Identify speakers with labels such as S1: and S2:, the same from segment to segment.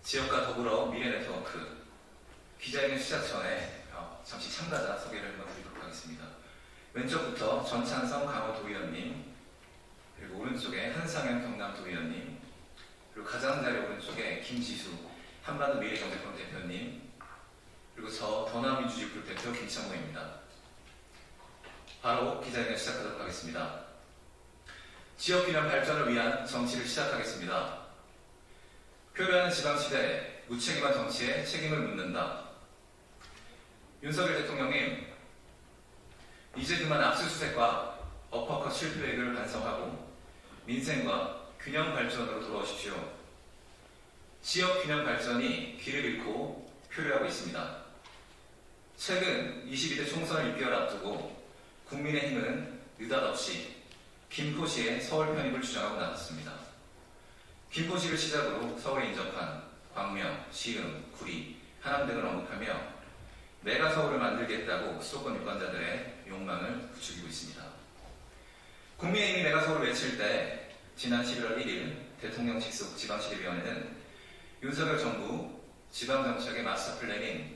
S1: 지역과 더불어 미래네트워크 기자회견 시작 전에 잠시 참가자 소개를 한번 드리도록 하겠습니다. 왼쪽부터 전찬성 강호도의원님, 그리고 오른쪽에 한상현 경남도의원님, 그리고 가장자리 오른쪽에 김지수 한반도 미래경제포럼 대표님, 그리고 저 더남민주주의그룹 대표 김창호입니다. 바로 기자회견 시작하도록 하겠습니다. 지역균형 발전을 위한 정치를 시작하겠습니다. 표류하는 지방시대 무책임한 정치에 책임을 묻는다. 윤석열 대통령님, 이제 그만 압수수색과 어퍼컷 실패획을 반성하고 민생과 균형 발전으로 돌아오십시오. 지역 균형 발전이 길을 잃고 표류하고 있습니다. 최근 22대 총선을 6개월 앞두고 국민의힘은 느닷없이 김포시의 서울 편입을 주장하고 나섰습니다. 김포시를 시작으로 서울에 인접한 광명, 시흥, 구리, 하남 등을 언급하며 메가 서울을 만들겠다고 수도권 유권자들의 욕망을 부추기고 있습니다. 국민의힘이 메가 서울을 외칠 때 지난 11월 1일 대통령 직속 지방시대위원회는 윤석열 정부 지방정책의 마스터 플랜인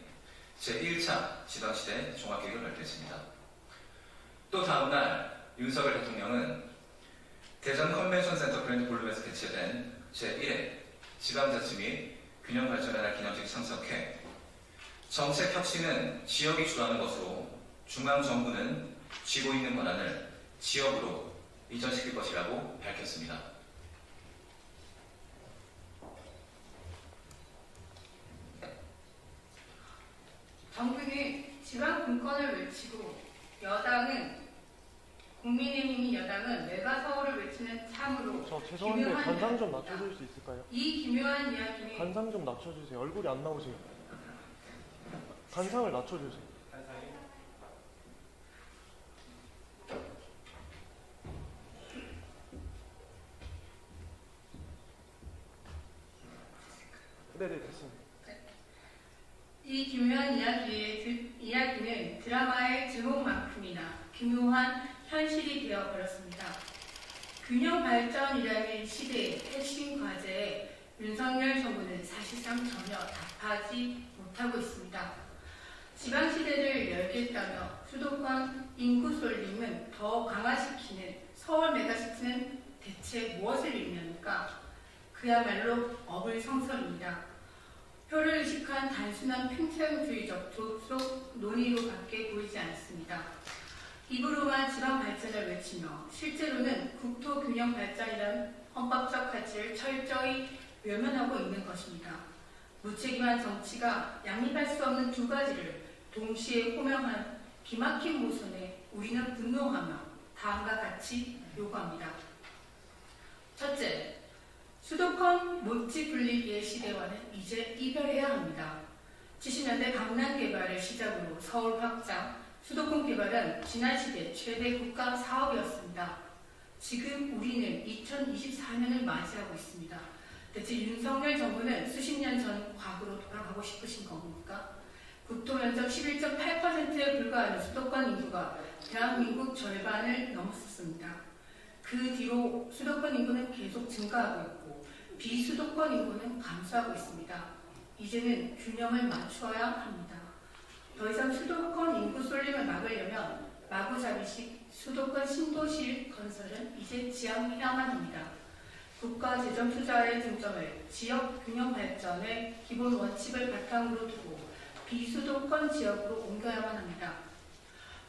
S1: 제1차 지방시대 종합계획을 발표했습니다. 또 다음날 윤석열 대통령은 대전 컨벤션센터 그랜드 볼룸에서 개최된 제1회 지방자치 및 균형발전의 날 기념식 참석해 정책 혁신은 지역이 주도하는 것으로 중앙정부는 쥐고 있는 권한을 지역으로 이전시킬 것이라고 밝혔습니다.
S2: 정부는 지방 분권을 외치고 국민의힘이 여당은 메가 서울을 외치는 참으로
S3: 죄송한데 관상 좀 낮춰줄 수 있을까요?
S2: 이 기묘한 이야기는
S3: 관상 좀 낮춰주세요. 얼굴이 안 나오세요. 관상을 낮춰주세요. 네네, 됐습니다.
S2: 이 기묘한 이야기는 드라마의 제목만큼이나 기묘한 현실이 되어버렸습니다. 균형 발전이라는 시대의 핵심 과제에 윤석열 정부는 사실상 전혀 답하지 못하고 있습니다. 지방시대를 열겠다며 수도권 인구 쏠림은 더 강화시키는 서울 메가시티는 대체 무엇을 의미합니까? 그야말로 어불성설입니다. 표를 의식한 단순한 팽창주의적 조속 논의로밖에 보이지 않습니다. 입으로만 지방 발전을 외치며 실제로는 국토 균형 발전이라는 헌법적 가치를 철저히 외면하고 있는 것입니다. 무책임한 정치가 양립할 수 없는 두 가지를 동시에 호명한 기막힌 모순에 우리는 분노하며 다음과 같이 요구합니다. 첫째, 수도권 못지 분리기의 시대와는 이제 이별해야 합니다. 70년대 강남 개발을 시작으로 서울 확장, 수도권 개발은 지난 시대 최대 국가 사업이었습니다. 지금 우리는 2024년을 맞이하고 있습니다. 대체 윤석열 정부는 수십 년 전 과거로 돌아가고 싶으신 겁니까? 국토 면적 11.8%에 불과하는 수도권 인구가 대한민국 절반을 넘었습니다. 그 뒤로 수도권 인구는 계속 증가하고 있고 비수도권 인구는 감소하고 있습니다. 이제는 균형을 맞추어야 합니다. 더 이상 수도권 인구 쏠림을 막으려면 마구잡이식 수도권 신도시 건설은 이제 지양해야만 합니다. 국가 재정 투자의 중점을 지역 균형 발전의 기본 원칙을 바탕으로 두고 비수도권 지역으로 옮겨야만 합니다.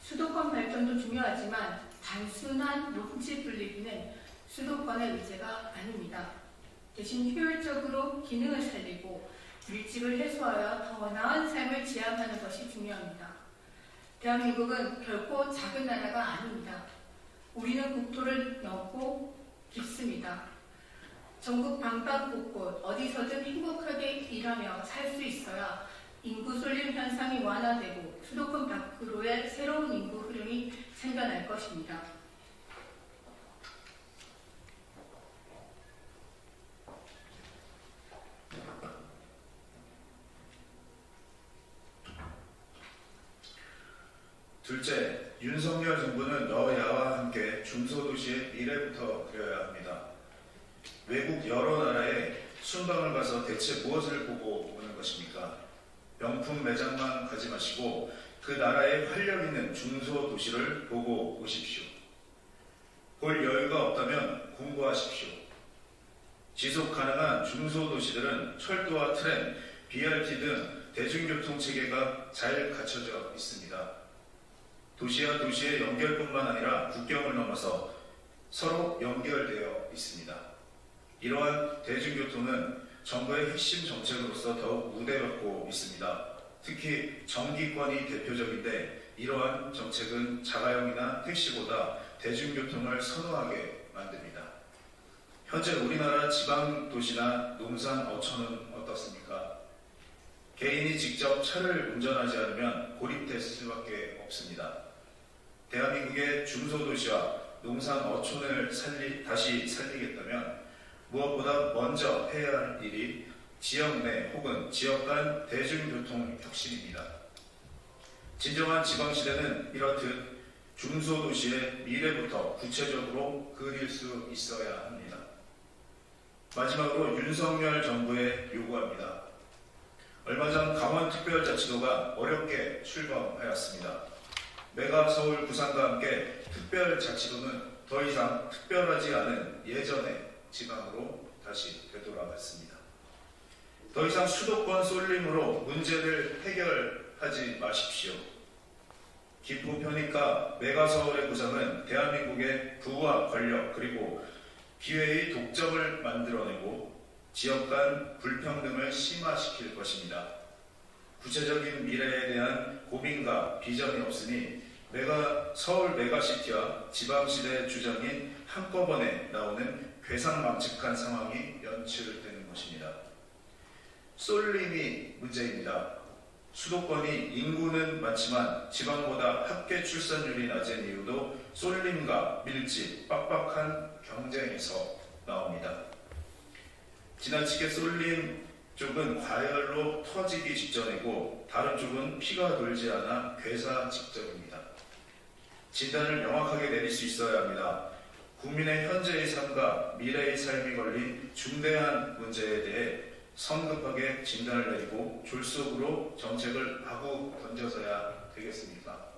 S2: 수도권 발전도 중요하지만 단순한 녹지 분리기는 수도권의 의제가 아닙니다. 대신 효율적으로 기능을 살리고 밀집을 해소하여 더 나은 삶을 지향하는 것이 중요합니다. 대한민국은 결코 작은 나라가 아닙니다. 우리는 국토를 넓고 깊습니다. 전국 방방곳곳 어디서든 행복하게 일하며 살 수 있어야 인구 쏠림 현상이 완화되고 수도권 밖으로의 새로운 인구 흐름이 생겨날 것입니다.
S4: 둘째, 윤석열 정부는 여야와 함께 중소도시의 미래부터 그려야 합니다. 외국 여러 나라의 순방을 가서 대체 무엇을 보고 오는 것입니까? 명품 매장만 가지 마시고 그 나라의 활력 있는 중소도시를 보고 오십시오. 볼 여유가 없다면 공부하십시오. 지속 가능한 중소도시들은 철도와 트램, BRT 등 대중교통 체계가 잘 갖춰져 있습니다. 도시와 도시의 연결뿐만 아니라 국경을 넘어서 서로 연결되어 있습니다. 이러한 대중교통은 정부의 핵심 정책으로서 더욱 우대받고 있습니다. 특히 정기권이 대표적인데 이러한 정책은 자가용이나 택시보다 대중교통을 선호하게 만듭니다. 현재 우리나라 지방도시나 농산 어촌은 어떻습니까? 개인이 직접 차를 운전하지 않으면 고립될 수밖에 없습니다. 대한민국의 중소도시와 농산 어촌을 다시 살리겠다면 무엇보다 먼저 해야 할 일이 지역 내 혹은 지역 간 대중교통 혁신입니다. 진정한 지방시대는 이렇듯 중소도시의 미래부터 구체적으로 그릴 수 있어야 합니다. 마지막으로 윤석열 정부에 요구합니다. 얼마 전 강원특별자치도가 어렵게 출범하였습니다. 메가 서울 부산과 함께 특별자치도는 더 이상 특별하지 않은 예전의 지방으로 다시 되돌아갔습니다. 더 이상 수도권 쏠림으로 문제를 해결하지 마십시오. 기후 편입과 메가 서울의 구상은 대한민국의 부와 권력 그리고 기회의 독점을 만들어내고 지역 간 불평등을 심화시킬 것입니다. 구체적인 미래에 대한 고민과 비전이 없으니 서울 메가시티와 지방시대의 주장이 한꺼번에 나오는 괴상망측한 상황이 연출되는 것입니다. 쏠림이 문제입니다. 수도권이 인구는 많지만 지방보다 합계 출산율이 낮은 이유도 쏠림과 밀집, 빡빡한 경쟁에서 나옵니다. 지나치게 쏠림 쪽은 과열로 터지기 직전이고 다른 쪽은 피가 돌지 않아 괴사 직전입니다. 진단을 명확하게 내릴 수 있어야 합니다. 국민의 현재의 삶과 미래의 삶이 걸린 중대한 문제에 대해 성급하게 진단을 내리고 졸속으로 정책을 마구 던져서야 되겠습니까?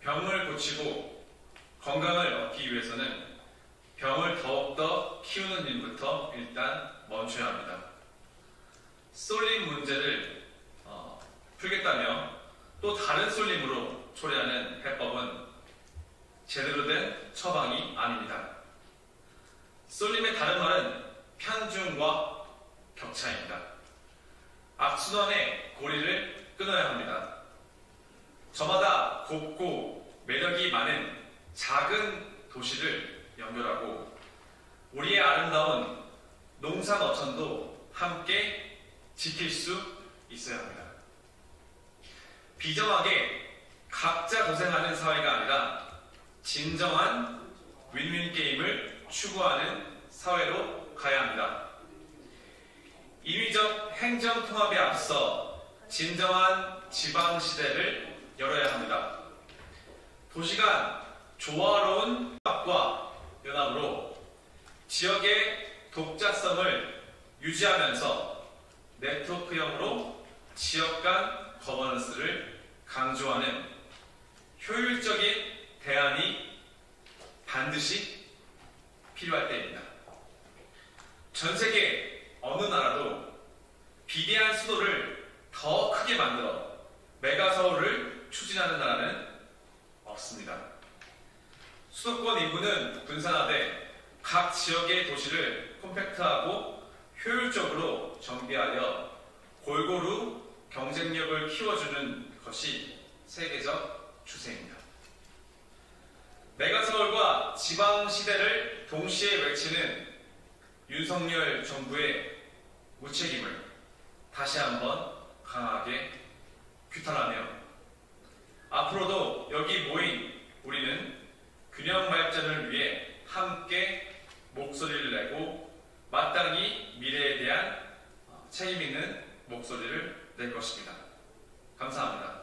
S1: 병을 고치고 건강을 얻기 위해서는 병을 더욱더 키우는 일부터 일단 멈춰야 합니다. 쏠림 문제를 풀겠다며 또 다른 쏠림으로 초래하는 해법은 제대로 된 처방이 아닙니다. 쏠림의 다른 말은 편중과 격차입니다. 악순환의 고리를 끊어야 합니다. 저마다 곱고 매력이 많은 작은 도시를 연결하고 우리의 아름다운 농산 어촌도 함께 지킬 수 있어야 합니다. 비정하게 각자 고생하는 사회가 아니라 진정한 윈윈 게임을 추구하는 사회로 가야 합니다. 인위적 행정 통합에 앞서 진정한 지방 시대를 열어야 합니다. 도시간 조화로운 협업과 연합으로 지역의 독자성을 유지하면서 네트워크형으로 지역 간 거버넌스를 강조하는 효율적인 대안이 반드시 필요할 때입니다. 전 세계 어느 나라도 비대한 수도를 더 크게 만들어 메가서울을 추진하는 나라는 없습니다. 수도권 인구는 분산화돼 각 지역의 도시를 콤팩트하고 효율적으로 정비하여 골고루 경쟁력을 키워주는 것이 세계적 추세입니다. 메가서울과 지방시대를 동시에 외치는 윤석열 정부의 무책임을 다시 한번 강하게 규탄하며 앞으로도 여기 모인 우리는 균형 발전을 위해 함께 목소리를 내고 마땅히 미래에 대한 책임 있는 목소리를 낼 것입니다. 감사합니다.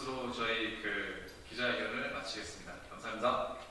S1: 이것으로 저희 그 기자회견을 마치겠습니다. 감사합니다.